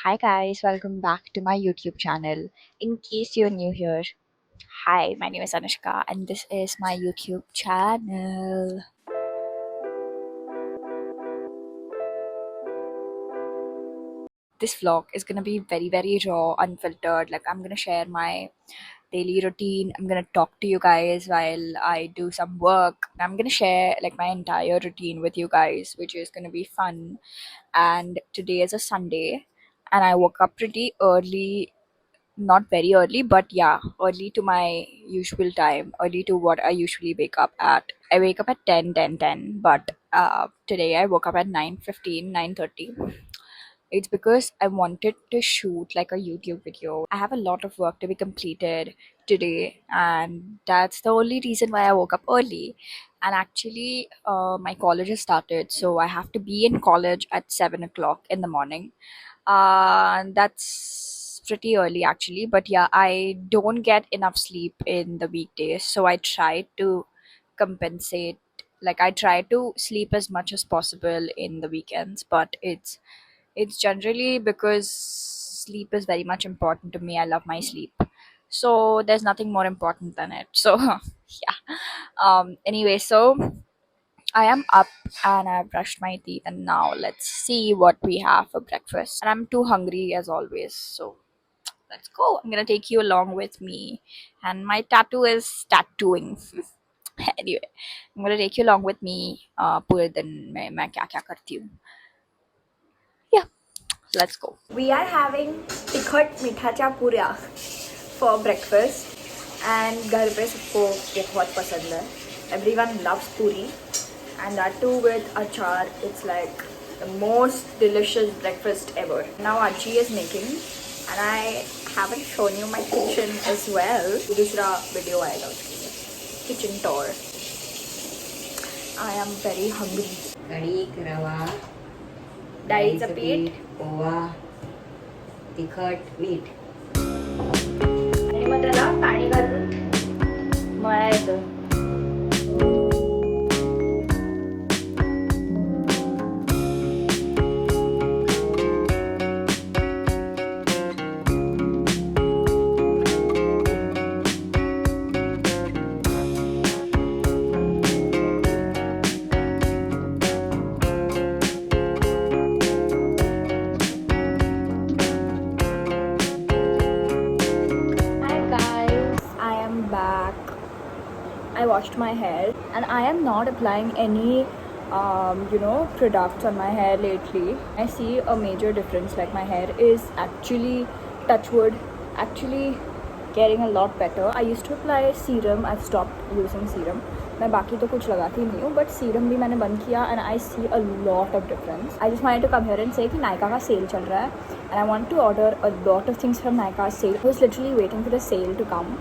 Hi guys, welcome back to my YouTube channel. In case you're new here, hi, my name is Anushka and this is my YouTube channel. This vlog is gonna be very raw, unfiltered. Like, I'm gonna share my daily routine. I'm gonna talk to you guys while I do some work. I'm gonna share like my entire routine with you guys, which is gonna be fun. And today is a Sunday, and I woke up pretty early, not very early, but yeah, early to my usual time, early to what I usually wake up at. I wake up at 10, but today I woke up at 9:15, 9:30. It's because I wanted to shoot like a YouTube video. I have a lot of work to be completed today, and that's the only reason why I woke up early. And actually, my college has started, so I have to be in college at 7 o'clock in the morning. That's pretty early actually, but yeah, I don't get enough sleep in the weekdays, so I try to compensate. Like, I try to sleep as much as possible in the weekends, but it's generally because sleep is very much important to me. I love my sleep. So there's nothing more important than it. So yeah. Anyway, so I am up and I've brushed my teeth, and now let's see what we have for breakfast. And I'm too hungry as always. So let's go. I'm gonna take you along with me. And my tattoo is tattooing. Anyway, I'm gonna take you along with me. पूरे दिन में मैं क्या क्या करती हूँ. Yeah, let's go. We are having tikhat mithacha purya for breakfast, and घर पे सबको बहुत पसंद है. Everyone loves puri, and that too with achar. It's like the most delicious breakfast ever. Now Aji is making, and I haven't shown you my kitchen as well. दूसरा video आएगा उसके लिए. Kitchen tour. I am very hungry. कणिक रवा डाळीचं पीठ पोहा तिखट मीठ आणि मग त्याला पाणी घालून मळायचं. Hi guys, I am back. I washed my hair and I am not applying any products on my hair lately. I see a major difference. Like, my hair is actually, touch wood, actually getting a lot better. I used to apply serum. I've stopped using serum. मैं बाकी तो कुछ लगाती नहीं हूँ, but serum भी मैंने बंद किया and I see a lot of difference. I just wanted to come here and say कि नायका का सेल चल रहा है and I want to order a lot of things from Nykaa sale. I was literally waiting for the sale to come.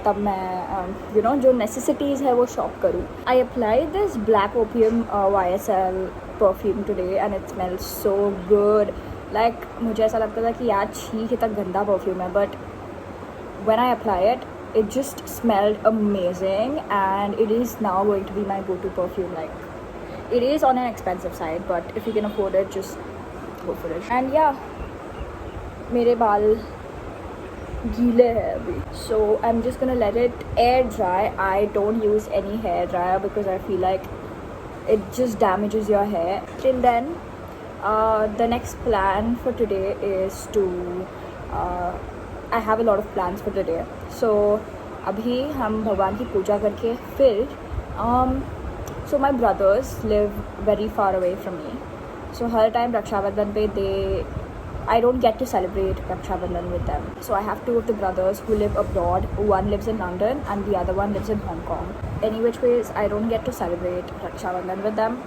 तब मैं जो necessities है वो शॉप करूँ. I apply this black opium YSL perfume today and it smells so good. Like, मुझे ऐसा लगता था कि यार छी कितना गंदा परफ्यूम है, but when I apply it, it just smelled amazing, and it is now going to be my go-to perfume. Like, it is on an expensive side, but if you can afford it, just go for it. And yeah, मेरे बाल गीले हैं अभी, so I'm just gonna let it air dry. I don't use any hair dryer because I feel like it just damages your hair. Till then, the next plan for today is to I have a lot of plans for today. So अभी हम भगवान की पूजा करके फिर so my brothers live very far away from me. So हर time Rakshabandhan पे I don't get to celebrate Raksha Bandhan with them. So I have two of the brothers who live abroad. One lives in London and the other one lives in Hong Kong. Any which ways, I don't get to celebrate Raksha Bandhan with them.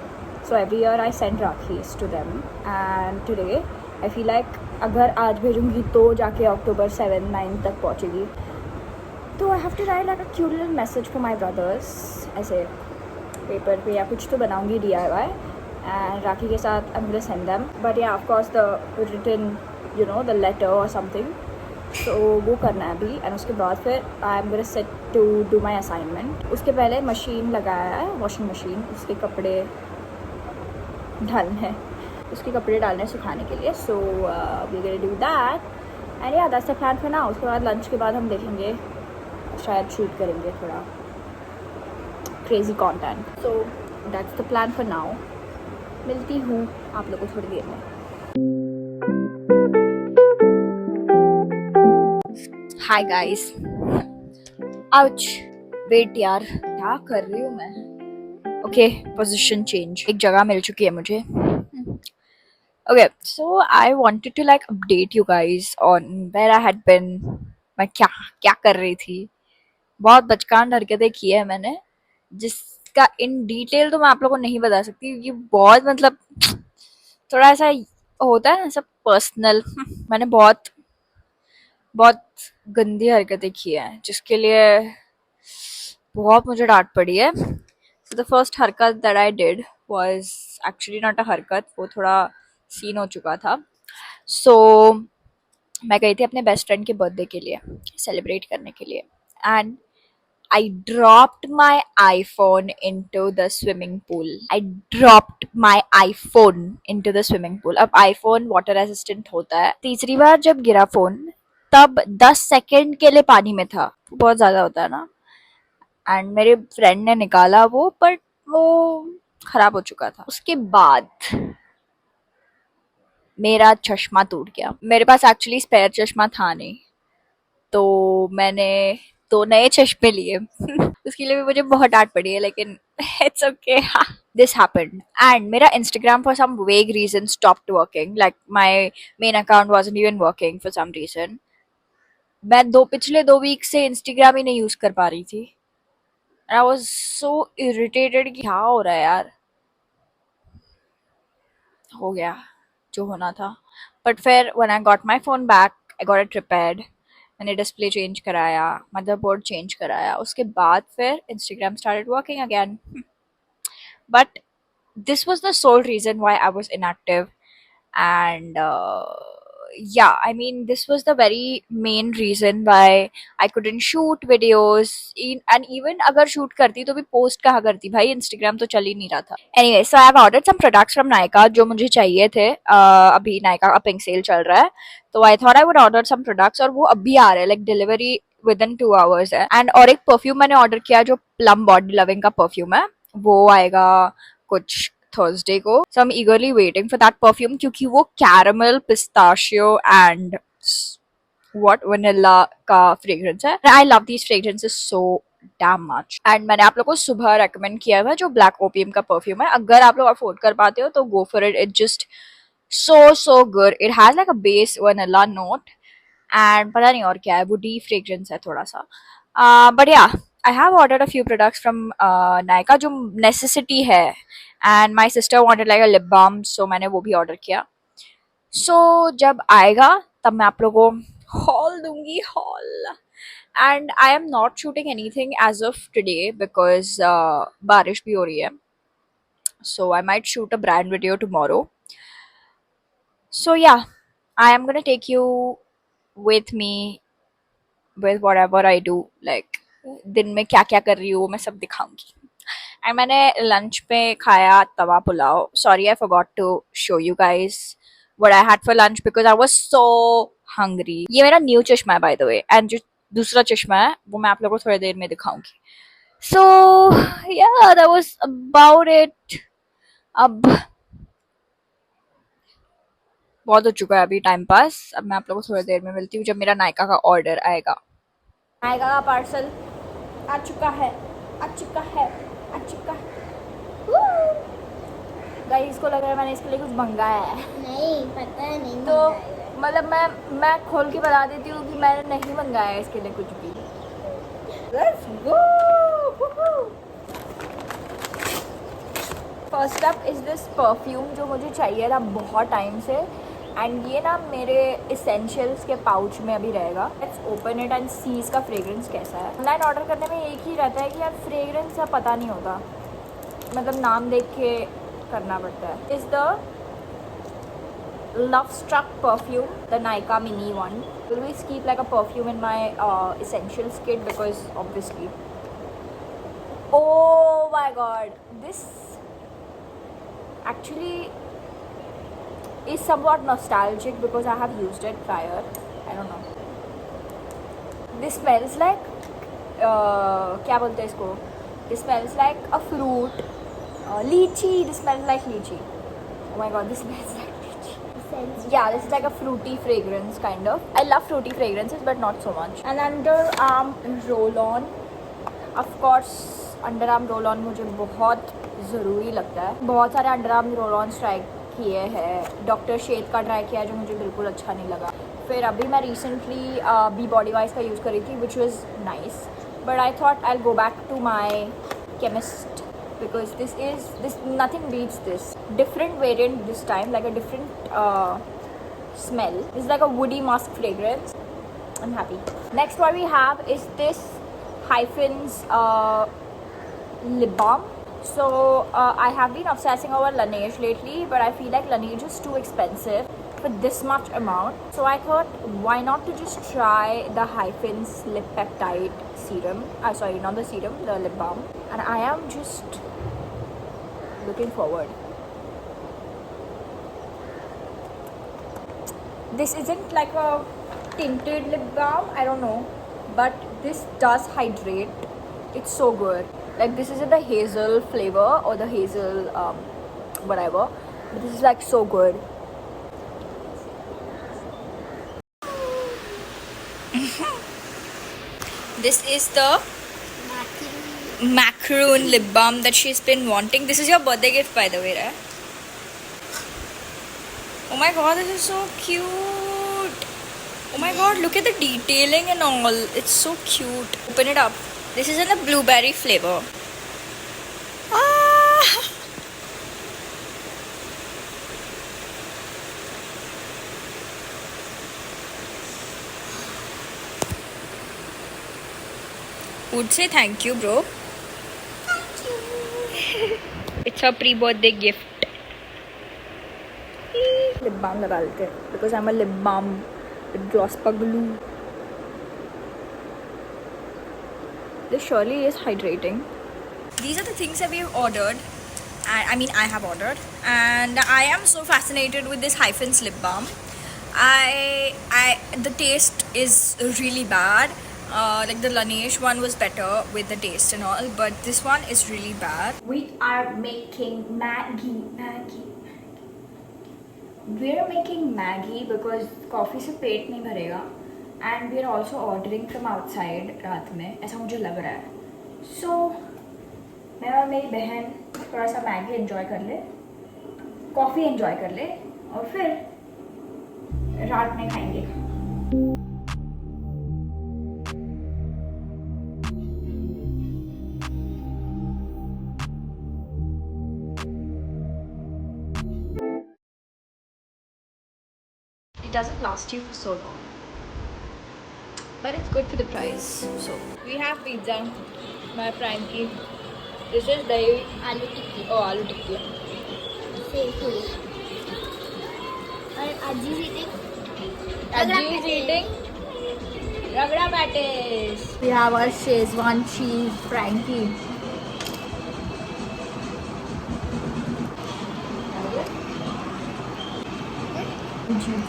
So every year I send Rakhis to them. And today, I feel like अगर आज भेजूँगी तो जाके October 7, 9 तक पहुँचेगी. तो I have to write like a cute little message for my brothers. ऐसे paper पे या कुछ तो बनाऊँगी DIY. And Rakhi के साथ I'm gonna send them. But yeah, of course the written, the letter or something. So वो करना है अभी. And उसके बाद फिर I'm gonna sit to do my assignment. उसके पहले मशीन लगाया है, वॉशिंग मशीन. उसके कपड़े डालने हैं. उसके कपड़े डालने सुखाने के लिए. So we gonna do that and yeah that's the plan for now. उसके बाद लंच के बाद हम देखेंगे, शायद शूट करेंगे थोड़ा crazy content. So that's the plan for now. मिलती हूँ आप लोगों को थोड़ी देर में. Hi guys. आउच. वेट यार, क्या कर रही हूँ मैं? Okay, position change. एक जगह मिल चुकी है मुझे. Okay, so I wanted to like update you guys on where I had been. मैं क्या क्या कर रही थी. बहुत बचकान हरकतें की है मैंने, जिसका इन डिटेल तो मैं आप लोगों को नहीं बता सकती क्योंकि बहुत मतलब थोड़ा ऐसा होता है ना सब पर्सनल. मैंने बहुत बहुत गंदी हरकतें की हैं जिसके लिए बहुत मुझे डांट पड़ी है. So the first हरकत that I did was actually not a हरकत, वो थोड़ा सीन हो चुका था. So मैं गई थी अपने बेस्ट फ्रेंड के बर्थडे के लिए सेलिब्रेट करने के लिए and I dropped my iPhone into the swimming pool. I dropped my iPhone into the swimming pool. अब iPhone water resistant होता है. तीसरी बार जब गिरा फोन तब 10 सेकेंड के लिए पानी में था. बहुत ज़्यादा होता है ना. एंड मेरे फ्रेंड ने निकाला वो, बट वो खराब हो चुका था. उसके बाद मेरा चश्मा टूट गया. मेरे पास एक्चुअली स्पेयर चश्मा था नहीं, तो मैंने 2 नए चश्मे लिए. उसके लिए भी मुझे बहुत डांट पड़ी है, लेकिन it's okay. This happened and मेरा Instagram for some vague reason stopped working. Like my main account wasn't even working for some reason. मैं पिछले 2 वीक से इंस्टाग्राम ही नहीं यूज कर पा रही थी. I was so irritated कि क्या हो रहा है यार. हो गया जो होना था. बट फिर when I got my phone back, I got it repaired. मैंने डिस्प्ले चेंज कराया, मदरबोर्ड चेंज कराया. उसके बाद फिर Instagram started working again. But this was the sole reason why I was inactive. And yeah, I mean, this was the very main reason why I couldn't shoot videos. And even अगर shoot करती तो भी post कहाँ करती भाई. Instagram तो चल ही नहीं रहा था. Anyway, so I have ordered some products from Nykaa जो मुझे चाहिए थे. अभी Nykaa का pink sale चल रहा है, तो I thought I would order some products और वो अभी आ रहे हैं, like delivery within 2 hours है. And और एक perfume मैंने order किया जो Plum Body Loving का perfume है, वो आएगा कुछ थर्सडे को. So I am eagerly waiting for that perfume क्योंकि वो caramel, pistachio and what vanilla का फ्रेग्रेंस है. I love these fragrances so damn much. And मैंने आप लोगों को सुबह रेकमेंड किया था जो ब्लैक ओपियम का परफ्यूम है. अगर आप लोग अफोर्ड कर पाते हो तो go for it. It just so good. It has like a base vanilla note and पता नहीं और क्या है, वो डी फ्रेग्रेंस है थोड़ा सा. बट या I have ordered a few products from Nykaa जो necessity है. And my sister wanted like a lip balm, so मैंने वो भी order किया. So जब आएगा तब मैं आप लोगों को haul दूंगी, haul. And I am not shooting anything as of today because बारिश भी हो रही है. So I might shoot a brand video tomorrow. So yeah, I am gonna take you with me with whatever I do. Like दिन में क्या क्या कर रही हूँ मैं सब दिखाऊंगी. एंड मैंने लंच पे खाया tawa pulao. Sorry I forgot to show you guys what I had for lunch because I was so hungry. ये मेरा न्यू चश्मा है बाय द वे, एंड जो दूसरा चश्मा है वो मैं आप लोगों को थोड़ी देर में दिखाऊंगी. सो या दैट वाज अबाउट इट. अब बहुत हो चुका है अभी टाइम पास. अब मैं आप लोगों को थोड़ी देर में मिलती हूँ जब मेरा नायका का ऑर्डर आएगा. नायका का पार्सल आ चुका है, आ चुका है, आ चुका है. गाइस इसको लग रहा है मैंने इसके लिए कुछ मंगाया है. नहीं पता नहीं. तो मतलब मैं खोल के बता देती हूँ कि मैंने नहीं मंगाया है इसके लिए कुछ भी. Let's go! First up is this perfume जो मुझे चाहिए था बहुत टाइम से. एंड ये ना मेरे इसेंशियल्स के पाउच में अभी रहेगा. लेट्स ओपन इट एंड सी इसका फ्रेग्रेंस कैसा है. ऑनलाइन ऑर्डर करने में एक ही रहता है कि यार फ्रेग्रेंस का पता नहीं होता, मतलब नाम देख के करना पड़ता है. Is the Love Struck perfume, the Nykaa mini one. Will always keep like a perfume in my essentials kit because obviously. Oh my god, this actually is somewhat nostalgic because I have used it prior. I don't know. This smells like क्या बोलते हैं इसको? This smells like a fruit. Lychee. This smells like lychee. Oh my god, this smells like lychee. Yeah, this is like a fruity fragrance kind of. I love fruity fragrances, but not so much. And underarm roll-on. Of course, underarm roll-on मुझे बहुत ज़रूरी लगता है. बहुत सारे underarm roll-ons try किए हैं. Doctor shade का ट्राई किया जो मुझे बिल्कुल अच्छा नहीं लगा. फिर अभी मैं रिसेंटली बी बॉडी वाइज का यूज़ करी थी, which was nice. But I thought I go back to my chemist because this nothing beats this. Different variant this time, like a different smell. It's like a woody musk fragrance. I'm happy. Next what we have is this Hyphens lip balm. So I have been obsessing over Laneige lately, but I feel like Laneige is too expensive for this much amount. So I thought, why not to just try the Hyphens lip peptide serum. Sorry, not the serum, the lip balm. And I am just looking forward. This isn't like a tinted lip balm, I don't know, but this does hydrate. It's so good. Like this is in the hazel flavor or the hazel whatever, but this is like so good. This is the macaroon lip balm that she's been wanting. This is your birthday gift, by the way, right? Oh my god, this is so cute. Oh my god, look at the detailing and all. It's so cute. Open it up. This is in the blueberry flavor. Ah! Would say thank you, bro. Thank you. It's a pre-birthday gift. Lip balm लगा लेते हैं because I'm a lip balm with gloss glue. This surely is hydrating. These are the things that we have ordered. I mean, I have ordered, and I am so fascinated with this Hyphens lip balm. The taste is really bad. Like the Laneige one was better with the taste and all, but this one is really bad. We are making Maggie. We're making Maggie because coffee से पेट नहीं भरेगा, and we're also ordering from outside रात में, ऐसा मुझे लग रहा है. So मैं और मेरी बहन थोड़ा सा मैगी एंजॉय कर ले, कॉफ़ी एंजॉय कर ले, और फिर रात में खाएंगे. Doesn't last you for so long, but it's good for the price. So we have pizza by Frankie. This is dahi aloo tikki. Oh, aloo tikki. And Aji is eating ragda patties. We have our Szechuan cheese Frankie.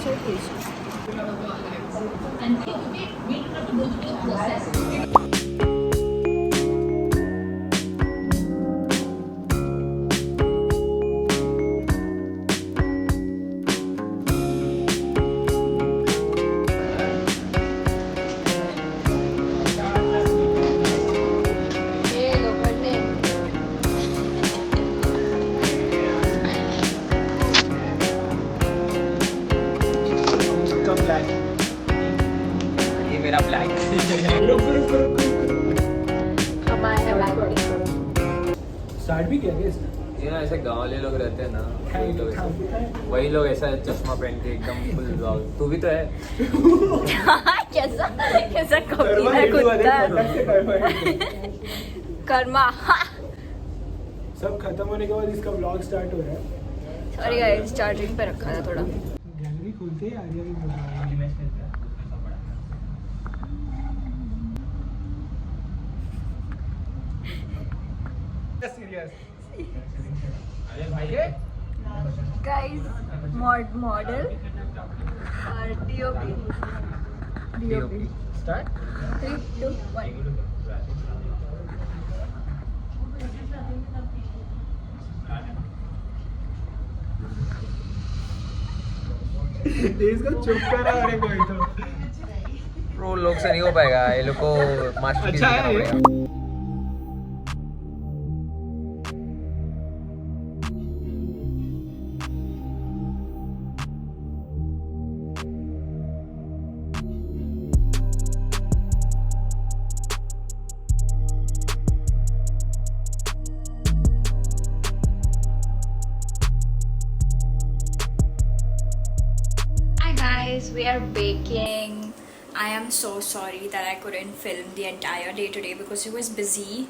So tasty. ये मेरा black start भी किया क्या इसने? ये ना ऐसे गाँव वाले लोग रहते हैं ना, वही लोग ऐसा चश्मा पहन के एकदम फुल ब्लॉग. तू भी तो है. कैसा कमीना कुत्ता. कर्मा. सब खत्म होने के बाद इसका व्लॉग स्टार्ट हो रहा है. सॉरी गाइस, चार्जिंग पे रखा था थोड़ा. गैलरी खोलते ही आर्या भी बोल रहा है. सीरियस. अरे भाई Guys, model or DOP? DOP. Start. 3, 2, 1. इसको चुप करा अरे कोई तो प्रो लोग से नहीं हो पाएगा, ये लोग को मास्टरपीस अच्छा दिखाना है ये। पड़ेगा। Hi guys, we are baking. I am so sorry that I couldn't film the entire day today because it was busy.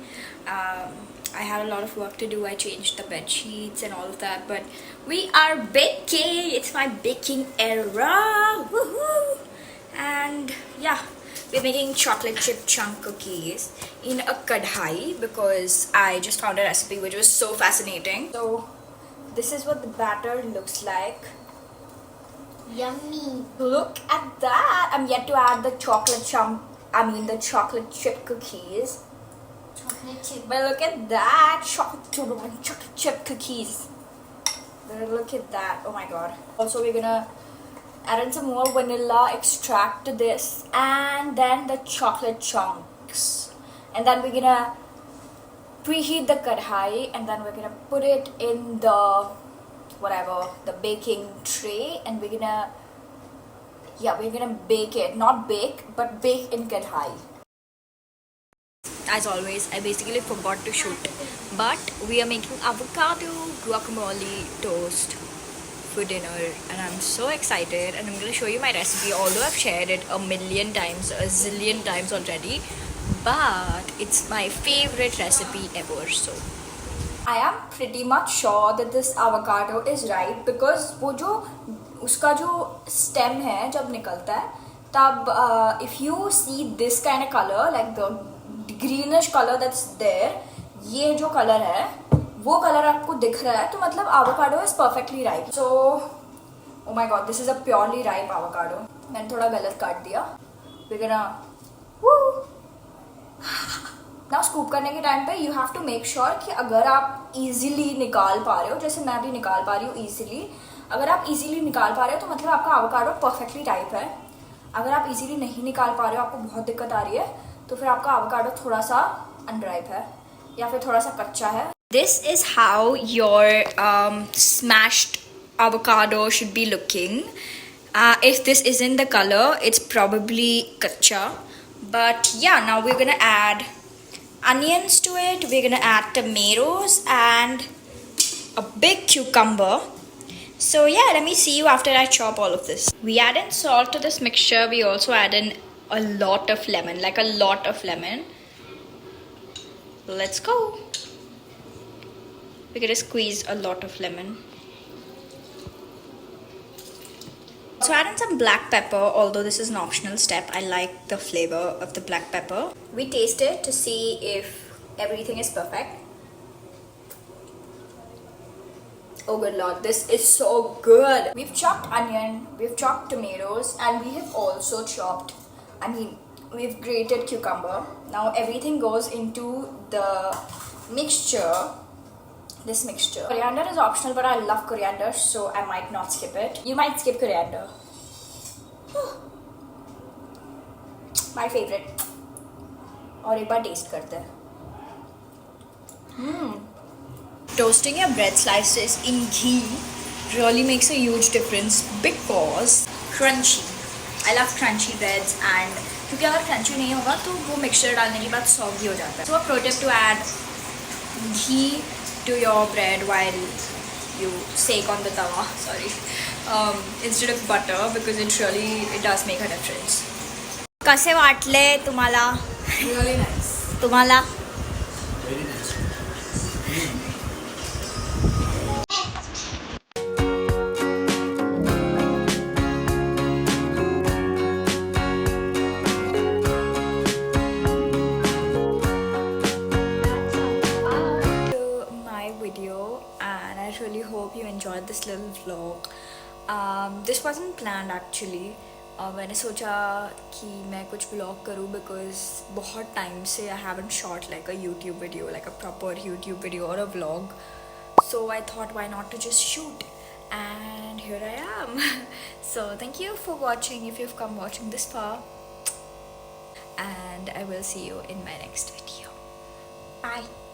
I had a lot of work to do. I changed the bed sheets and all of that, but we are baking. It's my baking era. Woohoo! And yeah, we're making chocolate chip chunk cookies in a kadhai because I just found a recipe which was so fascinating. So this is what the batter looks like. Yummy. Look at that! I'm yet to add the the chocolate chip cookies. Chocolate chip. But look at that! Chocolate chip cookies. But look at that. Oh my god. Also, we're gonna add in some more vanilla extract to this. And then the chocolate chunks. And then we're gonna preheat the kadhai. And then we're gonna put it in the the baking tray, and we're gonna bake it, not bake but bake in kadhai. As always, I basically forgot to shoot, but we are making avocado guacamole toast for dinner, and I'm so excited, and I'm gonna show you my recipe, although I've shared it a million times, a zillion times already, but it's my favorite recipe ever. So I am pretty much sure that this avocado is ripe because वो जो उसका जो stem है जब निकलता है तब if you see this kind of color, like the greenish color that's there, ये जो color है वो color आपको दिख रहा है तो मतलब avocado is perfectly ripe. So oh my god, this is a purely ripe avocado. मैंने थोड़ा गलत काट दिया. We're gonna woo. Now scoop करने के टाइम पे you have to make sure कि अगर आप इजीली निकाल पा रहे हो, जैसे मैं भी निकाल पा रही हूँ इजीली, अगर आप इजीली निकाल पा रहे हो तो मतलब आपका एवोकाडो परफेक्टली राइप है. अगर आप इजीली नहीं निकाल पा रहे हो, आपको बहुत दिक्कत आ रही है, तो फिर आपका एवोकाडो थोड़ा सा अनराइप है या फिर थोड़ा सा कच्चा है. This is how your smashed avocado should be looking. If this isn't the color, it's probably kacha. But yeah, now we're gonna add onions to it. We're gonna add tomatoes and a big cucumber. So yeah, let me see you after I chop all of this. We add in salt to this mixture. We also add in a lot of lemon, like a lot of lemon. Let's go. We're gonna squeeze a lot of lemon. So add in some black pepper, although this is an optional step. I like the flavor of the black pepper. We taste it to see if everything is perfect. Oh good lord, this is so good. We've chopped onion, we've chopped tomatoes, and we have also chopped, we've grated cucumber. Now everything goes into the mixture. This mixture. Coriander is optional, but I love coriander, so I might not skip it. You might skip coriander. My favorite. और एक बार taste करते हैं. Toasting your bread slices in ghee really makes a huge difference because crunchy. I love crunchy breads, and क्योंकि अगर crunchy नहीं होगा तो वो mixture डालने के बाद soggy हो जाता है. So a pro tip to add ghee to your bread while you sake on the tawa, instead of butter, because it does make a difference. कसे वाटले तुम्हाला? Really nice. तुम्हाला? Very nice. enjoyed this little vlog. This wasn't planned actually. मैंने सोचा कि मैं कुछ vlog करूँ because बहुत time से I haven't shot like a YouTube video, like a proper YouTube video or a vlog. So I thought why not to just shoot, and here I am. So thank you for watching if you've come watching this far, and I will see you in my next video. Bye.